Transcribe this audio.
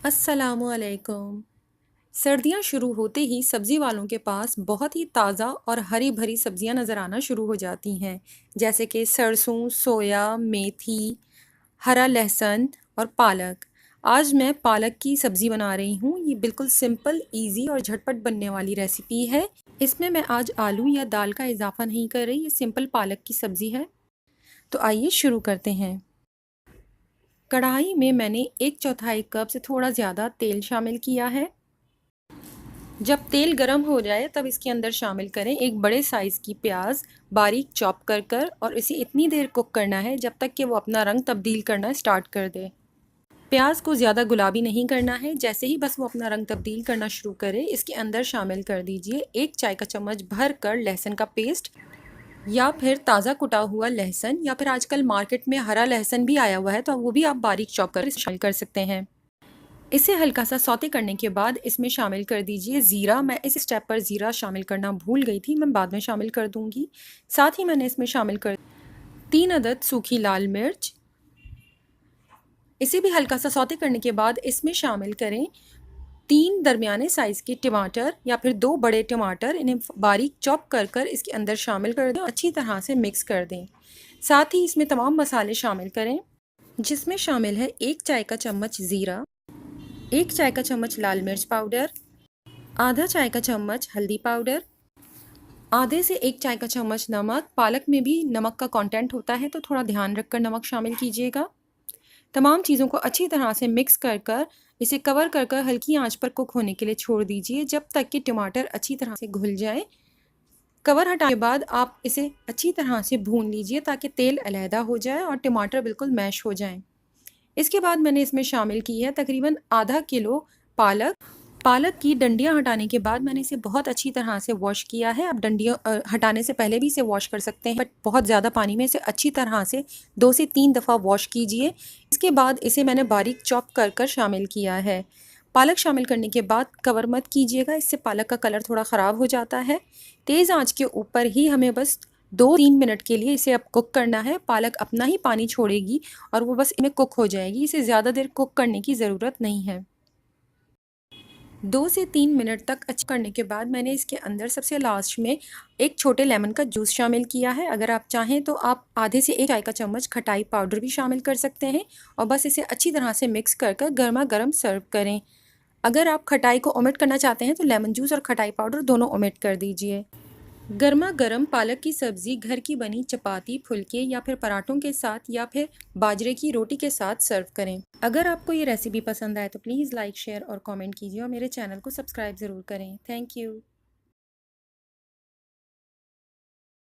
अस्सलामुअलैकुम। सर्दियाँ शुरू होते ही सब्ज़ी वालों के पास बहुत ही ताज़ा और हरी भरी सब्ज़ियाँ नज़र आना शुरू हो जाती हैं, जैसे कि सरसों, सोया, मेथी, हरा लहसुन और पालक। आज मैं पालक की सब्ज़ी बना रही हूँ। ये बिल्कुल सिंपल, इजी और झटपट बनने वाली रेसिपी है। इसमें मैं आज आलू या दाल का इजाफा नहीं कर रही, ये सिंपल पालक की सब्ज़ी है। तो आइए शुरू करते हैं। कढ़ाई में मैंने 1/4 कप से थोड़ा ज़्यादा तेल शामिल किया है। जब तेल गर्म हो जाए तब इसके अंदर शामिल करें एक बड़े साइज़ की प्याज, बारीक चॉप कर और इसे इतनी देर कुक करना है जब तक कि वो अपना रंग तब्दील करना स्टार्ट कर दे। प्याज को ज़्यादा गुलाबी नहीं करना है। जैसे ही बस वो अपना रंग तब्दील करना शुरू करे, इसके अंदर शामिल कर दीजिए 1 चाय का चम्मच भर कर लहसुन का पेस्ट, या फिर ताज़ा कुटा हुआ लहसुन, या फिर आजकल मार्केट में हरा लहसुन भी आया हुआ है तो वो भी आप बारीक चॉप कर शामिल कर सकते हैं। इसे हल्का सा सौते करने के बाद इसमें शामिल कर दीजिए ज़ीरा। मैं इस स्टेप पर ज़ीरा शामिल करना भूल गई थी, मैं बाद में शामिल कर दूंगी। साथ ही मैंने इसमें शामिल कर 3 अदद सूखी लाल मिर्च। इसे भी हल्का सा सौते करने के बाद इसमें शामिल करें 3 दरमियाने साइज़ के टमाटर या फिर 2 बड़े टमाटर। इन्हें बारीक चॉप कर इसके अंदर शामिल कर दें, अच्छी तरह से मिक्स कर दें। साथ ही इसमें तमाम मसाले शामिल करें, जिसमें शामिल है 1 चाय का चम्मच ज़ीरा, 1 चाय का चम्मच लाल मिर्च पाउडर, आधा चाय का चम्मच हल्दी पाउडर, आधे से 1 चाय का चम्मच नमक। पालक में भी नमक का कंटेंट होता है तो थोड़ा ध्यान रखकर नमक शामिल कीजिएगा। तमाम चीज़ों को अच्छी तरह से मिक्स कर इसे कवर कर हल्की आंच पर कुक होने के लिए छोड़ दीजिए, जब तक कि टमाटर अच्छी तरह से घुल जाए। कवर हटाने के बाद आप इसे अच्छी तरह से भून लीजिए ताकि तेल अलहदा हो जाए और टमाटर बिल्कुल मैश हो जाएं। इसके बाद मैंने इसमें शामिल की है तकरीबन आधा किलो पालक। पालक की डंडियाँ हटाने के बाद मैंने इसे बहुत अच्छी तरह से वॉश किया है। आप डंडियाँ हटाने से पहले भी इसे वॉश कर सकते हैं, बट बहुत ज़्यादा पानी में इसे अच्छी तरह से 2 से 3 दफ़ा वॉश कीजिए। इसके बाद इसे मैंने बारीक चॉप कर शामिल किया है। पालक शामिल करने के बाद कवर मत कीजिएगा, इससे पालक का कलर थोड़ा ख़राब हो जाता है। तेज़ आंच के ऊपर ही हमें बस 2-3 मिनट के लिए इसे अब कुक करना है। पालक अपना ही पानी छोड़ेगी और वो बस इनमें कुक हो जाएगी। इसे ज़्यादा देर कुक करने की ज़रूरत नहीं है। 2 से 3 मिनट तक अच्छे करने के बाद मैंने इसके अंदर सबसे लास्ट में एक छोटे लेमन का जूस शामिल किया है। अगर आप चाहें तो आप आधे से 1 चाय का चम्मच खटाई पाउडर भी शामिल कर सकते हैं और बस इसे अच्छी तरह से मिक्स कर गर्मा गर्म सर्व करें। अगर आप खटाई को ओमिट करना चाहते हैं तो लेमन जूस और खटाई पाउडर दोनों ओमिट कर दीजिए। गर्मा गर्म पालक की सब्ज़ी घर की बनी चपाती, फुलके या फिर पराठों के साथ या फिर बाजरे की रोटी के साथ सर्व करें। अगर आपको ये रेसिपी पसंद आए तो प्लीज़ लाइक, शेयर और कमेंट कीजिए और मेरे चैनल को सब्सक्राइब ज़रूर करें। Thank you.